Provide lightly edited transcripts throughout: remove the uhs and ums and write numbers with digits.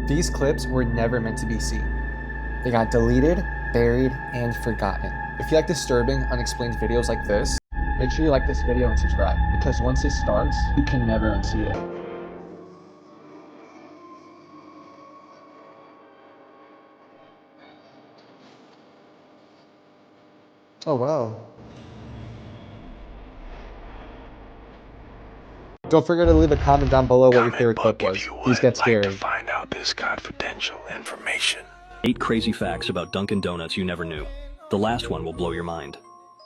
These clips were never meant to be seen. They got deleted, buried, and forgotten. If you like disturbing, unexplained videos like this, make sure you like this video and subscribe, because once it starts, you can never unsee it. Oh wow. Don't forget to leave a comment down below what your favorite clip was. These get scary. Like to find out this confidential information. 8 crazy facts about Dunkin' Donuts you never knew. The last one will blow your mind.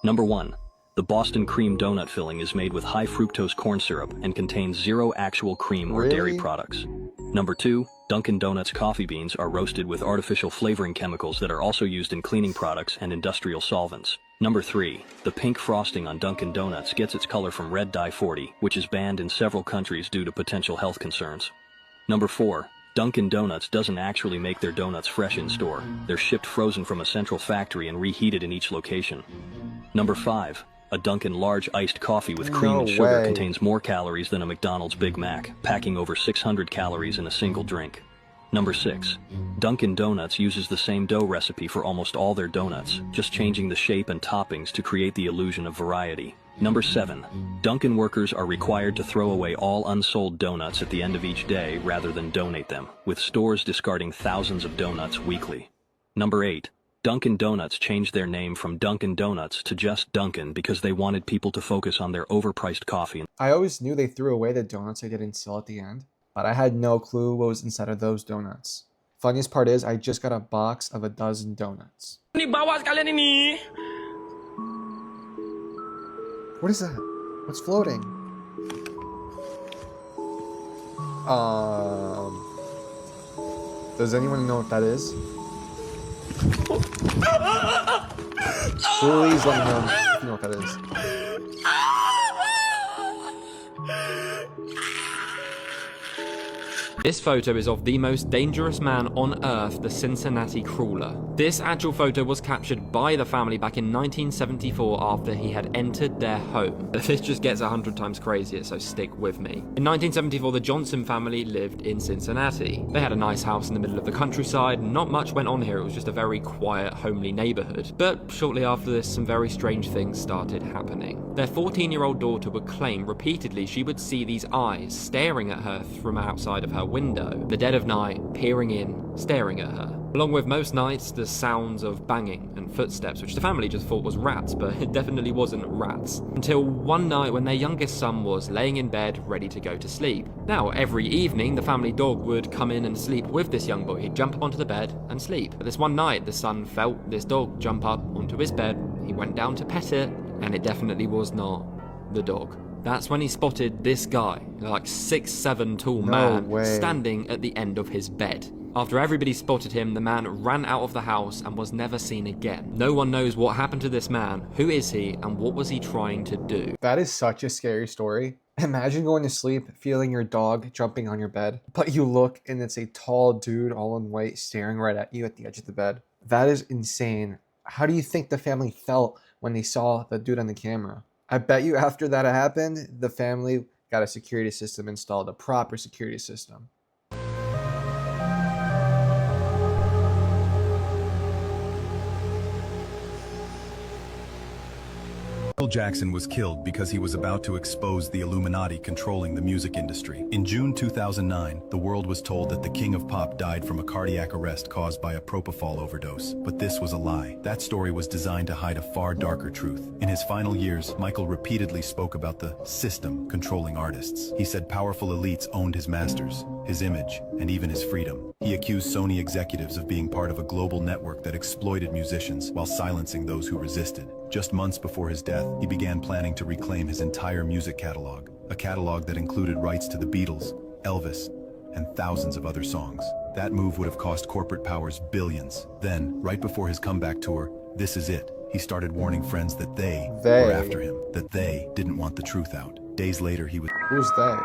Number 1. The Boston cream donut filling is made with high fructose corn syrup and contains 0 actual cream or dairy products. Number 2. Dunkin' Donuts coffee beans are roasted with artificial flavoring chemicals that are also used in cleaning products and industrial solvents. Number 3. The pink frosting on Dunkin' Donuts gets its color from red dye 40, which is banned in several countries due to potential health concerns. Number 4. Dunkin' Donuts doesn't actually make their donuts fresh in store. They're shipped frozen from a central factory and reheated in each location. Number 5. A Dunkin' large iced coffee with cream and sugar contains more calories than a McDonald's Big Mac, packing over 600 calories in a single drink. Number 6. Dunkin' Donuts uses the same dough recipe for almost all their donuts, just changing the shape and toppings to create the illusion of variety. Number 7. Dunkin' workers are required to throw away all unsold donuts at the end of each day rather than donate them, with stores discarding thousands of donuts weekly. Number 8. Dunkin' Donuts changed their name from Dunkin' Donuts to just Dunkin' because they wanted people to focus on their overpriced coffee. I always knew they threw away the donuts they didn't sell at the end, but I had no clue what was inside of those donuts. Funniest part is, I just got a box of a dozen donuts. What is that? What's floating? Does anyone know what that is? Please let me know if you know what that is. This photo is of the most dangerous man on earth, the Cincinnati Crawler. This actual photo was captured by the family back in 1974 after he had entered their home. This just gets 100 times crazier, so stick with me. In 1974, the Johnson family lived in Cincinnati. They had a nice house in the middle of the countryside. Not much went on here, it was just a very quiet, homely neighborhood. But shortly after this, some very strange things started happening. Their 14-year-old daughter would claim repeatedly she would see these eyes staring at her from outside of her window, the dead of night, peering in, staring at her. Along with most nights, the sounds of banging and footsteps, which the family just thought was rats, but it definitely wasn't rats. Until one night when their youngest son was laying in bed, ready to go to sleep. Now, every evening, the family dog would come in and sleep with this young boy. He'd jump up onto the bed and sleep. But this one night, the son felt this dog jump up onto his bed. He went down to pet it, and it definitely was not the dog. That's when he spotted this guy, like 6'7" tall man, standing at the end of his bed. After everybody spotted him, the man ran out of the house and was never seen again. No one knows what happened to this man, who is he, and what was he trying to do. That is such a scary story. Imagine going to sleep, feeling your dog jumping on your bed, but you look and it's a tall dude all in white staring right at you at the edge of the bed. That is insane. How do you think the family felt when they saw the dude on the camera? I bet you after that happened, the family got a security system installed, a proper security system. Michael Jackson was killed because he was about to expose the Illuminati controlling the music industry. In June 2009, the world was told that the king of pop died from a cardiac arrest caused by a propofol overdose. But this was a lie. That story was designed to hide a far darker truth. In his final years, Michael repeatedly spoke about the system controlling artists. He said powerful elites owned his masters, his image, and even his freedom. He accused Sony executives of being part of a global network that exploited musicians while silencing those who resisted. Just months before his death, he began planning to reclaim his entire music catalog, a catalog that included rights to the Beatles, Elvis, and thousands of other songs. That move would have cost corporate powers billions. Then, right before his comeback tour, This Is It, he started warning friends that they were after him, that they didn't want the truth out. Days later, he was... Who's they?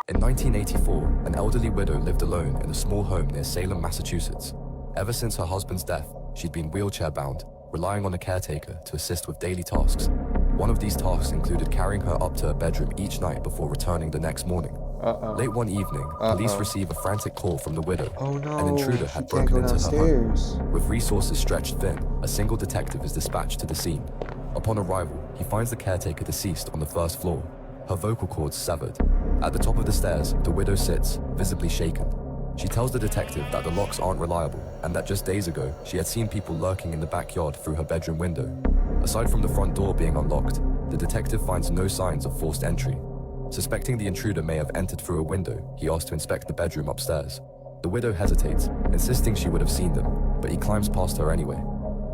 In 1984, an elderly widow lived alone in a small home near Salem, Massachusetts. Ever since her husband's death, she'd been wheelchair-bound relying on a caretaker to assist with daily tasks. One of these tasks included carrying her up to her bedroom each night before returning the next morning. Late one evening, police receive a frantic call from the widow. Oh no, An intruder she had can't broken go into her home. downstairs. With resources stretched thin, a single detective is dispatched to the scene. Upon arrival, he finds the caretaker deceased on the first floor, her vocal cords severed. At the top of the stairs, the widow sits, visibly shaken. She tells the detective that the locks aren't reliable and that just days ago, she had seen people lurking in the backyard through her bedroom window. Aside from the front door being unlocked, the detective finds no signs of forced entry. Suspecting the intruder may have entered through a window, he asks to inspect the bedroom upstairs. The widow hesitates, insisting she would have seen them, but he climbs past her anyway.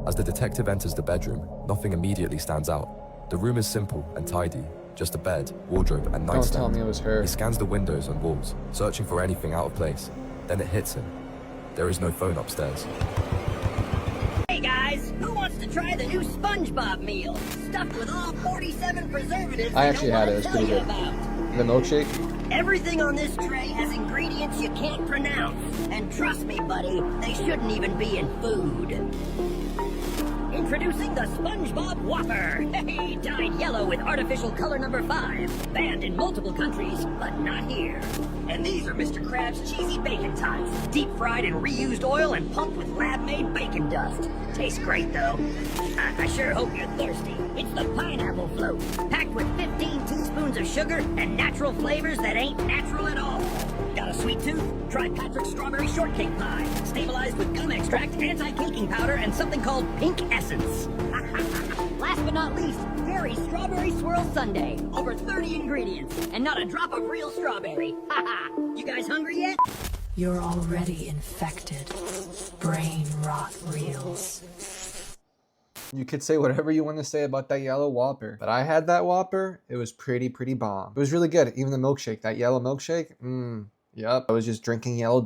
As the detective enters the bedroom, nothing immediately stands out. The room is simple and tidy, just a bed, wardrobe, and Don't tell nightstand. me it was her. He scans the windows and walls, searching for anything out of place. Then it hits him. There is no phone upstairs. Hey guys, who wants to try the new SpongeBob meal? Stuffed with all 47 preservatives I actually had it. It was pretty good. about. The milkshake? Everything on this tray has ingredients you can't pronounce. And trust me, buddy, they shouldn't even be in food. Introducing the SpongeBob Whopper. Hey, dyed yellow with artificial color number 5. Banned in multiple countries, but not here. And these are Mr. Krabs' cheesy bacon tots. Deep fried in reused oil and pumped with lab-made bacon dust. Tastes great, though. I sure hope you're thirsty. It's the pineapple float, packed with 15 teaspoons of sugar and natural flavors that ain't natural at all. Got a sweet tooth? Try Patrick's strawberry shortcake pie, stabilized with gum extract, anti-caking powder, and something called pink essence. Last but not least, Fairy Strawberry Swirl Sundae. Over 30 ingredients, and not a drop of real strawberry. Haha! You guys hungry yet? You're already infected. Brain rot reels. You could say whatever you want to say about that yellow Whopper, but I had that Whopper. It was pretty bomb. It was really good. Even the milkshake, that yellow milkshake. Yep. I was just drinking yellow.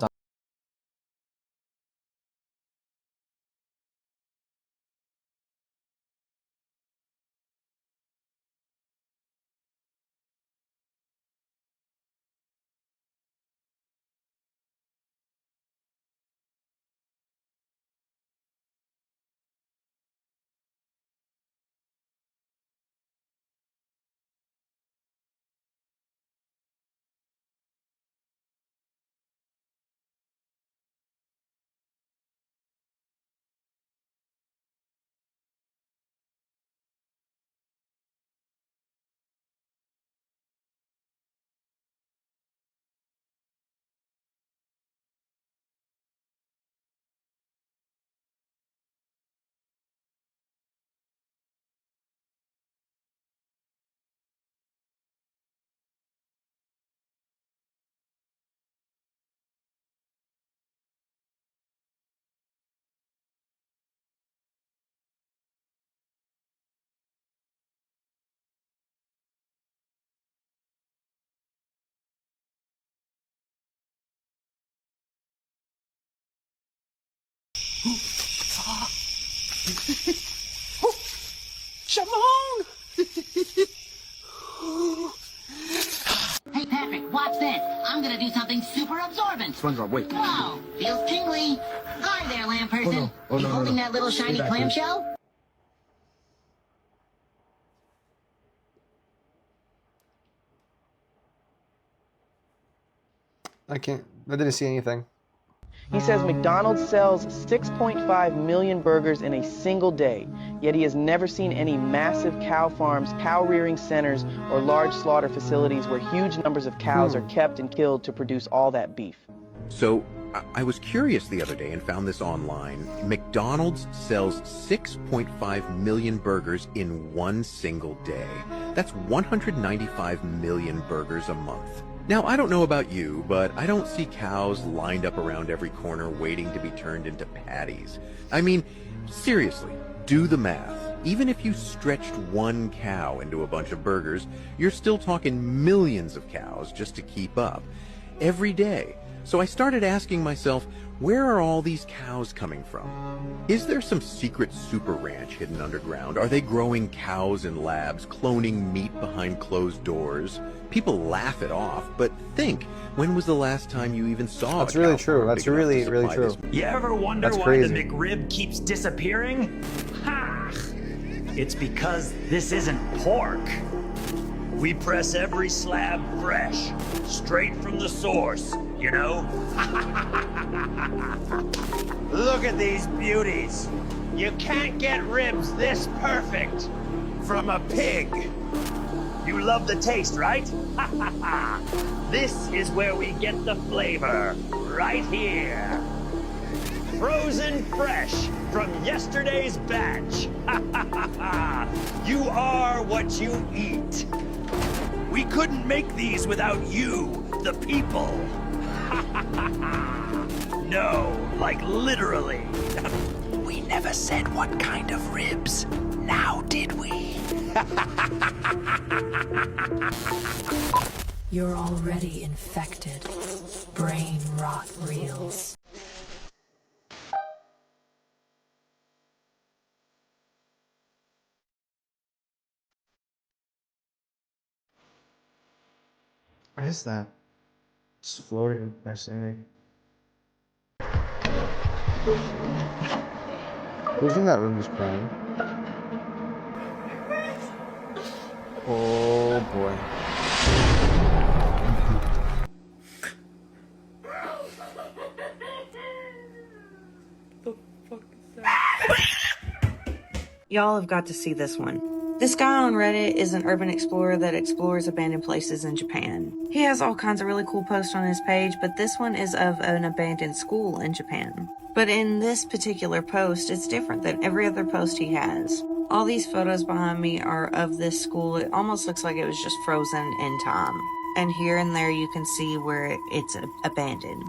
Hey, Patrick, watch this. I'm gonna do something super absorbent. SpongeBob, wait. Whoa, feels tingly. Hi there, lamp person. Oh, no. You holding that little shiny back, clamshell? I didn't see anything. He says McDonald's sells 6.5 million burgers in a single day, yet he has never seen any massive cow farms, cow rearing centers, or large slaughter facilities where huge numbers of cows are kept and killed to produce all that beef. So, I was curious the other day and found this online. McDonald's sells 6.5 million burgers in one single day. That's 195 million burgers a month. Now, I don't know about you, but I don't see cows lined up around every corner waiting to be turned into patties. I mean, seriously, do the math. Even if you stretched one cow into a bunch of burgers, you're still talking millions of cows just to keep up. Every day. So I started asking myself, where are all these cows coming from? Is there some secret super ranch hidden underground? Are they growing cows in labs, cloning meat behind closed doors? People laugh it off, but think, when was the last time you even saw That's a really cow true. farm That's big enough to really supply true. this? You ever wonder That's why crazy. the McRib keeps disappearing? Ha! It's because this isn't pork. We press every slab fresh, straight from the source, you know? Look at these beauties. You can't get ribs this perfect from a pig. You love the taste, right? This is where we get the flavor, right here. Frozen fresh from yesterday's batch. You are what you eat. We couldn't make these without you, the people. No, like literally. We never said what kind of ribs. Now did we? You're already infected. Brain rot reels. What is that? It's floating. They're saying. Who's in that room just crying? Oh boy. Y'all have got to see this one. This guy on Reddit is an urban explorer that explores abandoned places in Japan. He has all kinds of really cool posts on his page, but this one is of an abandoned school in Japan. But in this particular post, it's different than every other post he has. All these photos behind me are of this school. It almost looks like it was just frozen in time. And here and there you can see where it's abandoned.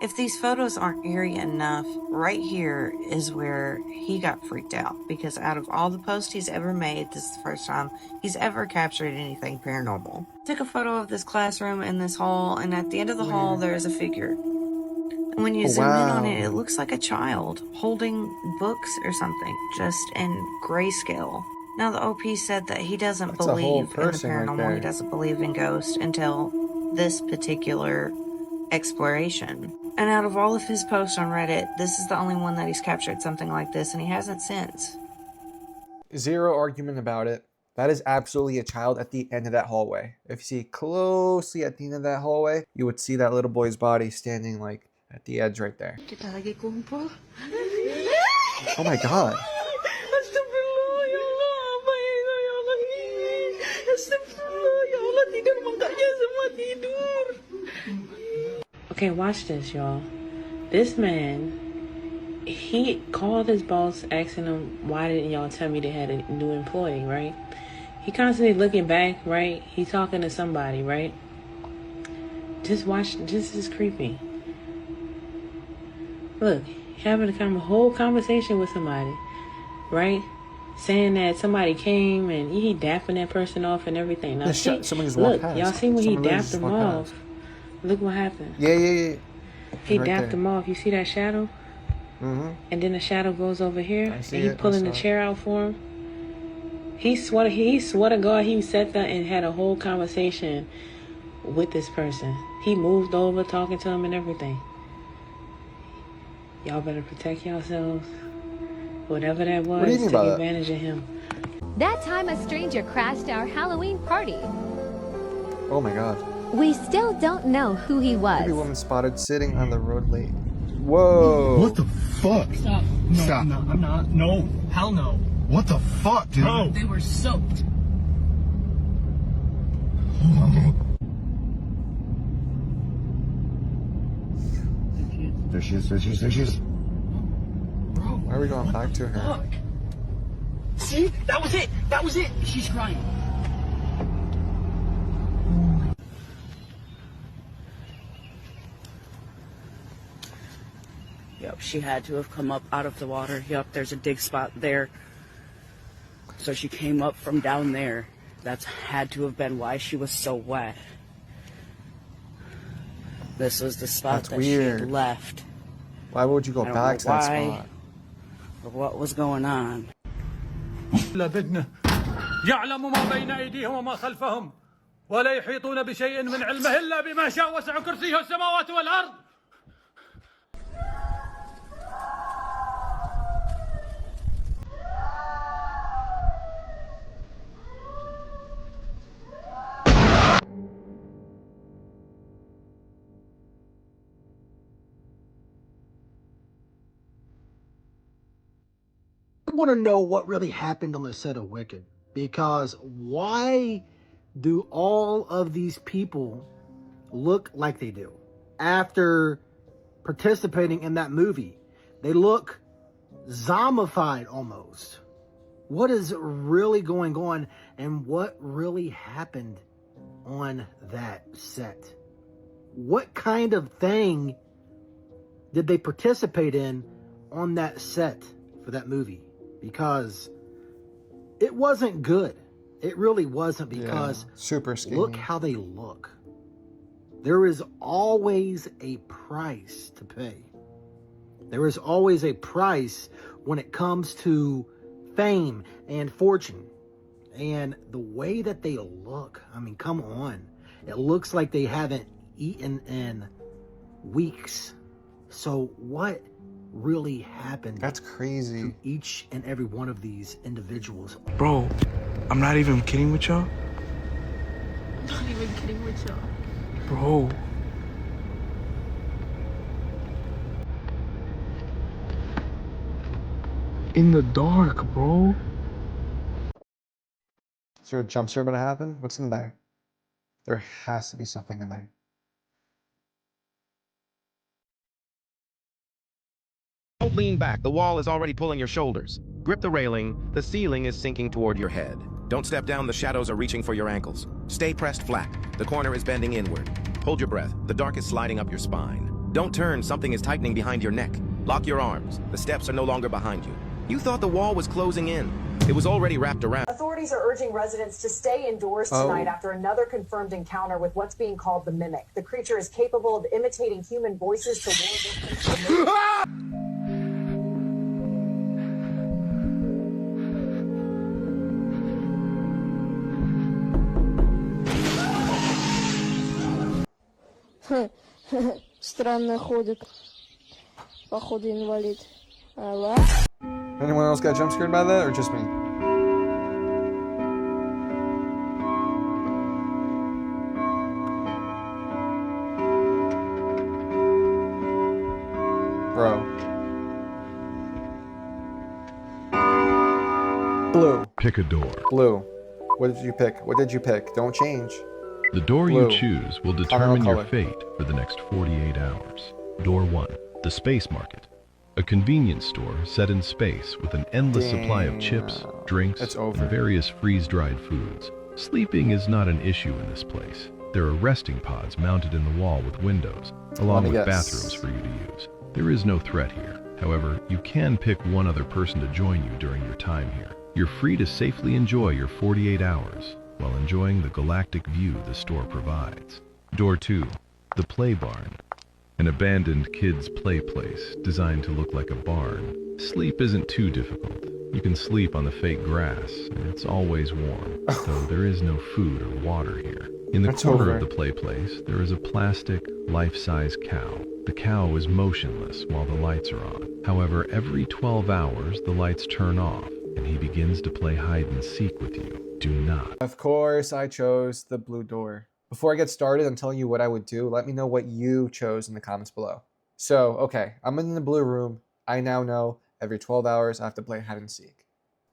If these photos aren't eerie enough, right here is where he got freaked out, because out of all the posts he's ever made, this is the first time he's ever captured anything paranormal. Took a photo of this classroom in this hall, and at the end of the hall there is a figure. And when you zoom in on it, it looks like a child holding books or something, just in grayscale. Now the OP said that he doesn't believe in the paranormal, he doesn't believe in ghosts until this particular exploration. And out of all of his posts on Reddit, this is the only one that he's captured something like this, and he hasn't since. Zero argument about it. That is absolutely a child at the end of that hallway. If you see closely at the end of that hallway, you would see that little boy's body standing like at the edge right there. Oh my god. Okay, watch this, y'all. This man, he called his boss asking him, why didn't y'all tell me they had a new employee, right? He constantly looking back, right? He talking to somebody, right? Just watch, this is creepy. Look, having a whole conversation with somebody, right? Saying that somebody came and he dapping that person off and everything. Now, see, look, y'all see when he dapped him off? Look what happened. Yeah. He dapped him off. You see that shadow? Mm-hmm. And then the shadow goes over here, and he's it. pulling the chair out for him. He swore to God he sat there and had a whole conversation with this person. He moved over, talking to him and everything. Y'all better protect yourselves. Whatever that was, take advantage of him. That time a stranger crashed our Halloween party. Oh my god. We still don't know who he was. Creepy woman spotted sitting on the road late. Whoa. What the fuck? Stop. No, Stop. No, I'm not. No. Hell no. What the fuck, dude? No. They were soaked. There she is. Why are we going back to her? Fuck. See? That was it. She's crying. Yep, she had to have come up out of the water. Yep, there's a dig spot there. So she came up from down there. That's had to have been why she was so wet. This was the spot That's that she weird. had left. Why would you go I don't back know to that why spot? or what was going on. بدنا يعلم ما بين أيديهم وما خلفهم ولا يحيطون بشيء من علمه إلا بما شاء وسع كرسيه السماوات والأرض. I want to know what really happened on the set of Wicked, because why do all of these people look like they do after participating in that movie? They look zombified almost. What is really going on, and what really happened on that set? What kind of thing did they participate in on that set for that movie? Because it wasn't good. It really wasn't, because super skinny. Look how they look. There is always a price to pay. There is always a price when it comes to fame and fortune. And the way that they look, I mean, come on. It looks like they haven't eaten in weeks. So what really happened? That's crazy. To each and every one of these individuals. Bro, I'm not even kidding with y'all. I'm not even kidding with y'all. Bro. In the dark, bro. Is there a jump scare gonna happen? What's in there? There has to be something in there. Don't lean back. The wall is already pulling your shoulders. Grip the railing. The ceiling is sinking toward your head. Don't step down. The shadows are reaching for your ankles. Stay pressed flat. The corner is bending inward. Hold your breath. The dark is sliding up your spine. Don't turn. Something is tightening behind your neck. Lock your arms. The steps are no longer behind you. You thought the wall was closing in. It was already wrapped around. Authorities are urging residents to stay indoors tonight after another confirmed encounter with what's being called the Mimic. The creature is capable of imitating human voices to lure victims. Странно ходит. Походу инвалид. Anyone else got jump scared by that, or just me? Bro. Blue. Pick a door. Blue. What did you pick? What did you pick? Don't change. The door Blue. you choose will Color, determine your color. fate for the next 48 hours. Door 1, the Space Market. A convenience store set in space with an endless supply of chips, drinks, and various freeze-dried foods. Sleeping is not an issue in this place. There are resting pods mounted in the wall with windows, along with bathrooms for you to use. There is no threat here. However, you can pick one other person to join you during your time here. You're free to safely enjoy your 48 hours while enjoying the galactic view the store provides. Door 2, the Play Barn. An abandoned kids' play place designed to look like a barn. Sleep isn't too difficult. You can sleep on the fake grass, and it's always warm, though there is no food or water here. In the corner of the play place, there is a plastic, life-size cow. The cow is motionless while the lights are on. However, every 12 hours, the lights turn off, and he begins to play hide and seek with you. Do not. Of course, I chose the blue door. Before I get started on telling you what I would do, let me know what you chose in the comments below. So, okay, I'm in the blue room. I now know every 12 hours I have to play hide and seek.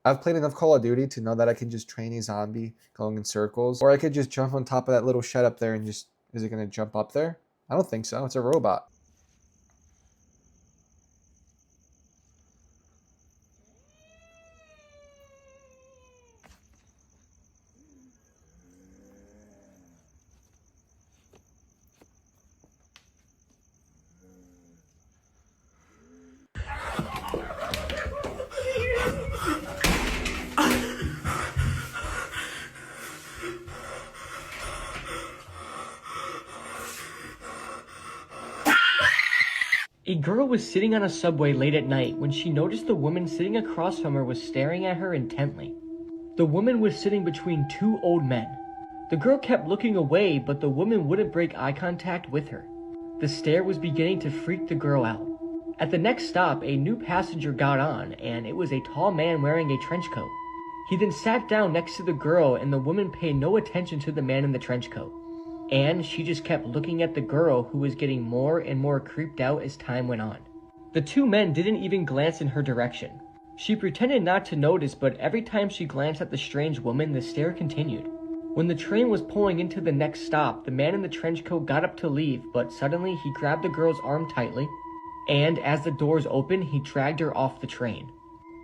I've played enough Call of Duty to know that I can just train a zombie going in circles, or I could just jump on top of that little shed up there and just, is it gonna jump up there? I don't think so, it's a robot. girl was sitting on a subway late at night when she noticed the woman sitting across from her was staring at her intently. The woman was sitting between two old men. The girl kept looking away, but the woman wouldn't break eye contact with her. The stare was beginning to freak the girl out. At the next stop, a new passenger got on, and it was a tall man wearing a trench coat. He then sat down next to the girl, and the woman paid no attention to the man in the trench coat. And she just kept looking at the girl, who was getting more and more creeped out as time went on. The two men didn't even glance in her direction. She pretended not to notice, but every time she glanced at the strange woman, the stare continued. When the train was pulling into the next stop, the man in the trench coat got up to leave, but suddenly he grabbed the girl's arm tightly, and as the doors opened, he dragged her off the train.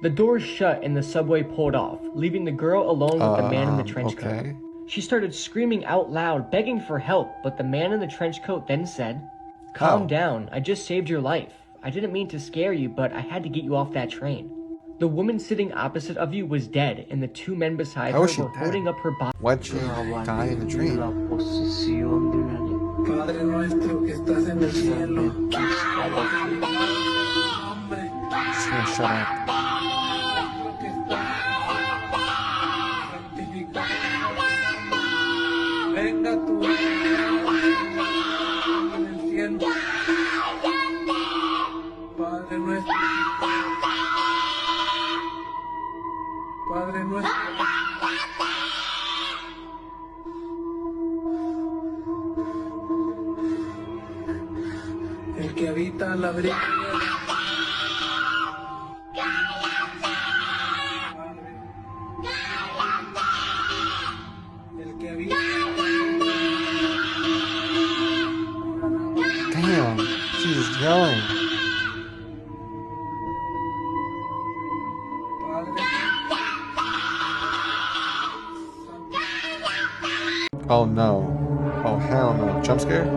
The doors shut and the subway pulled off, leaving the girl alone with the man in the trench coat. She started screaming out loud, begging for help, but the man in the trench coat then said, "Calm down, I just saved your life. I didn't mean to scare you, but I had to get you off that train." The woman sitting opposite of you was dead, and the two men beside her were holding up her body. Why'd she die in the train? Padre nuestro que estás en el cielo. She's gonna shut up. Venga tu reino en el cielo. Padre nuestro. Padre nuestro. El que habita al abrigo. El que habita. Damn, she's just yelling. Oh no. Oh hell no. Jump scare?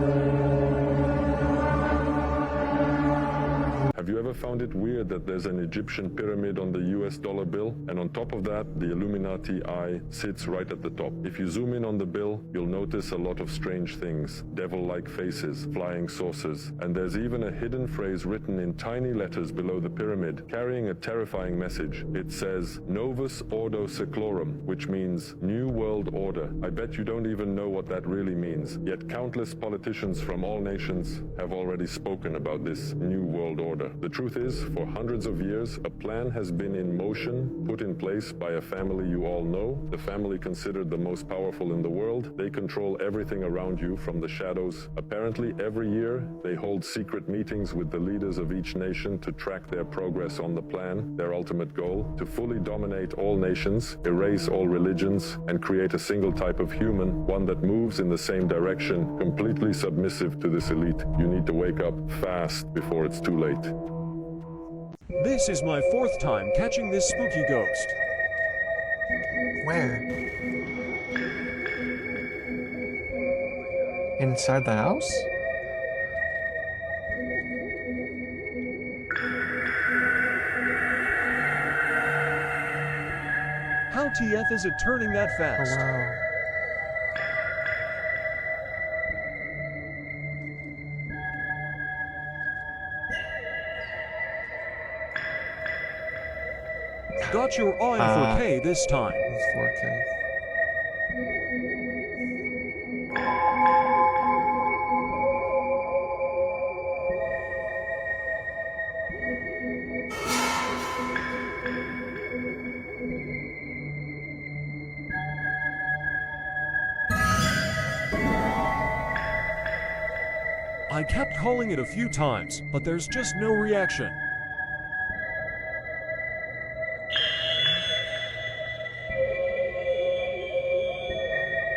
Have you ever found it weird that there's an Egyptian pyramid on the US dollar bill? And on top of that, the Illuminati eye sits right at the top. If you zoom in on the bill, you'll notice a lot of strange things. Devil-like faces, flying saucers. And there's even a hidden phrase written in tiny letters below the pyramid, carrying a terrifying message. It says, Novus Ordo Seclorum, which means New World Order. I bet you don't even know what that really means. Yet countless politicians from all nations have already spoken about this New World Order. The truth is, for hundreds of years, a plan has been in motion, put in place by a family you all know, the family considered the most powerful in the world. They control everything around you from the shadows. Apparently, every year, they hold secret meetings with the leaders of each nation to track their progress on the plan, their ultimate goal, to fully dominate all nations, erase all religions, and create a single type of human, one that moves in the same direction, completely submissive to this elite. You need to wake up fast before it's too late. This is my 4th time catching this spooky ghost. Where? Inside the house? How TF is it turning that fast? Oh wow. Got your eye in 4K this time. It's 4K. I kept calling it a few times, but there's just no reaction.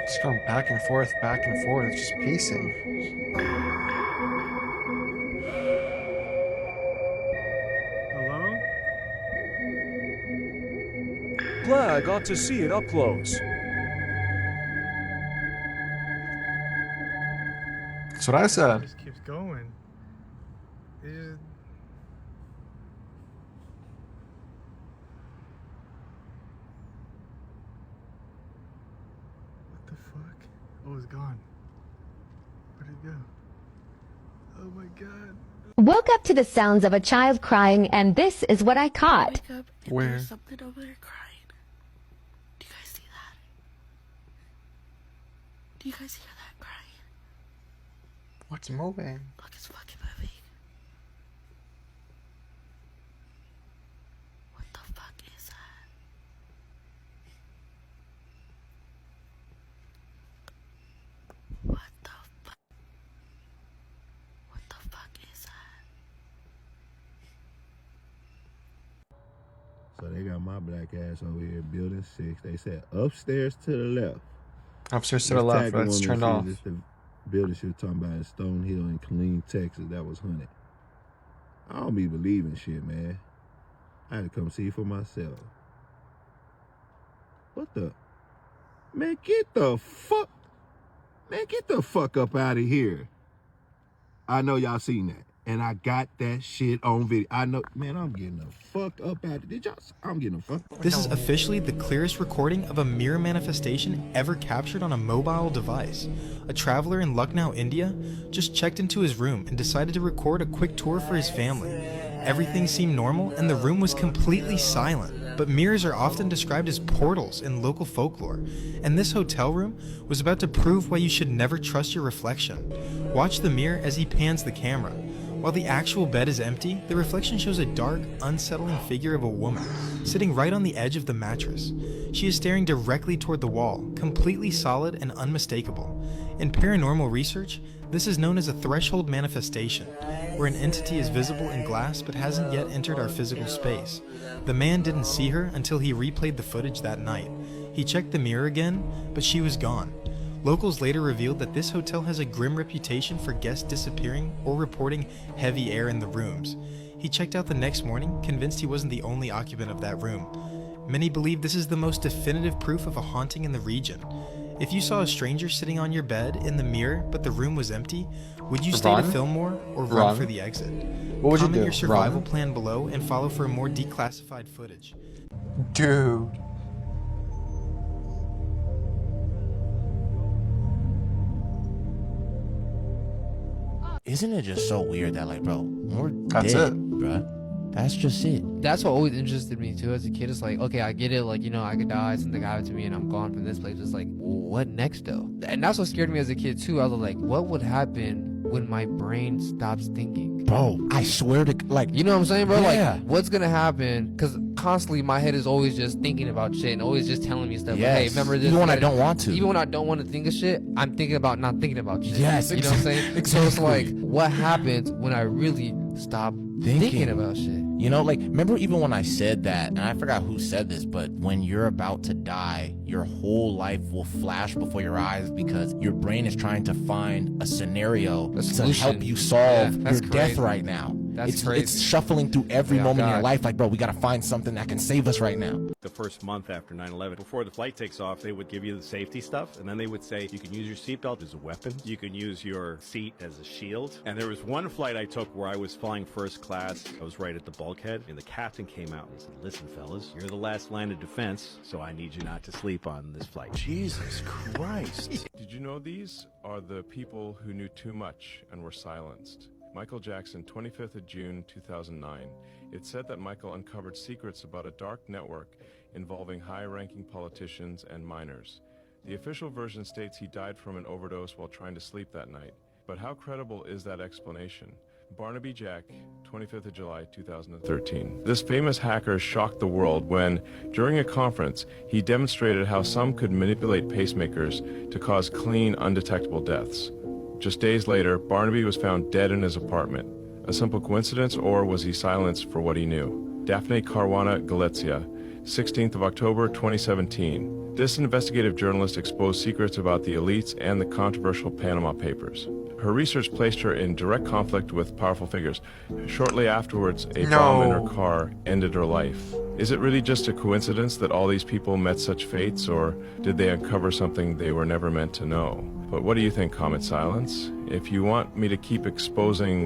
It's going back and forth, it's just pacing. Hello? Glad I got to see it up close. That's what I said. It just keeps going. It just... What the fuck? Oh, it's gone. Where'd it go? Oh my god. Woke up to the sounds of a child crying, and this is what I caught. Where? There's something over there crying. Do you guys see that? Do you guys hear that crying? What's moving? Look, it's fucking moving. What the fuck is that? What the fuck? What the fuck is that? So they got my black ass over here, building 6. They said upstairs to the left. Upstairs to the left. That's turned off. This the building she was talking about in Stone Hill in Killeen, Texas. That was haunted. I don't be believing shit, man. I had to come see for myself. What the? Man, get the fuck. Man, get the fuck up out of here. I know y'all seen that. And I got that shit on video. I know, man, I'm getting the fuck up out of. Did y'all? I'm getting the fuck. This is officially the clearest recording of a mirror manifestation ever captured on a mobile device. A traveler in Lucknow, India, just checked into his room and decided to record a quick tour for his family. Everything seemed normal and the room was completely silent. But mirrors are often described as portals in local folklore, and this hotel room was about to prove why you should never trust your reflection. Watch the mirror as he pans the camera. While the actual bed is empty, the reflection shows a dark, unsettling figure of a woman, sitting right on the edge of the mattress. She is staring directly toward the wall, completely solid and unmistakable. In paranormal research, this is known as a threshold manifestation, where an entity is visible in glass but hasn't yet entered our physical space. The man didn't see her until he replayed the footage that night. He checked the mirror again, but she was gone. Locals later revealed that this hotel has a grim reputation for guests disappearing or reporting heavy air in the rooms. He checked out the next morning, convinced he wasn't the only occupant of that room. Many believe this is the most definitive proof of a haunting in the region. If you saw a stranger sitting on your bed in the mirror but the room was empty, would you stay to film more or run for the exit? What would you Comment do? your survival Run? plan below and follow for more declassified footage. Dude. Isn't it just so weird that, like, bro, we're That's dead, it. bro. That's just it. That's what always interested me too as a kid. It's like, okay, I get it, like, you know, I could die, something happened to me and I'm gone from this place. It's like, what next though? And that's what scared me as a kid too. I was like, what would happen when my brain stops thinking? Bro, I swear to, like, you know what I'm saying, bro? Yeah. Like, what's gonna happen? Because constantly my head is always just thinking about shit and always just telling me stuff. Yes. Like, hey, remember this? Even when I don't want to. Even when I don't want to think of shit, I'm thinking about not thinking about shit. Yes, You know what I'm saying? exactly. So it's like, what happens when I really stop thinking about shit? You know, like, remember even when I said that, and I forgot who said this, but when you're about to die, your whole life will flash before your eyes because your brain is trying to find a scenario to help you solve your death right now. It's shuffling through every moment in your life, like, bro, we gotta find something that can save us right now. The first month after 9/11, before the flight takes off, they would give you the safety stuff, and then they would say you can use your seatbelt as a weapon, you can use your seat as a shield. And there was one flight I took where I was flying first class. I was right at the bulkhead, and the captain came out and said, "Listen, fellas, you're the last line of defense, so I need you not to sleep on this flight." Jesus Christ. Did you know these are the people who knew too much and were silenced? Michael Jackson, 25th of June, 2009. It's said that Michael uncovered secrets about a dark network involving high-ranking politicians and minors. The official version states he died from an overdose while trying to sleep that night. But how credible is that explanation? Barnaby Jack, 25th of July, 2013. This famous hacker shocked the world when, during a conference, he demonstrated how some could manipulate pacemakers to cause clean, undetectable deaths. Just days later, Barnaby was found dead in his apartment. A simple coincidence, or was he silenced for what he knew? Daphne Caruana Galizia, 16th of October, 2017. This investigative journalist exposed secrets about the elites and the controversial Panama Papers. Her research placed her in direct conflict with powerful figures. Shortly afterwards, a bomb in her car ended her life. Is it really just a coincidence that all these people met such fates, or did they uncover something they were never meant to know? But what do you think, Comet Silence? If you want me to keep exposing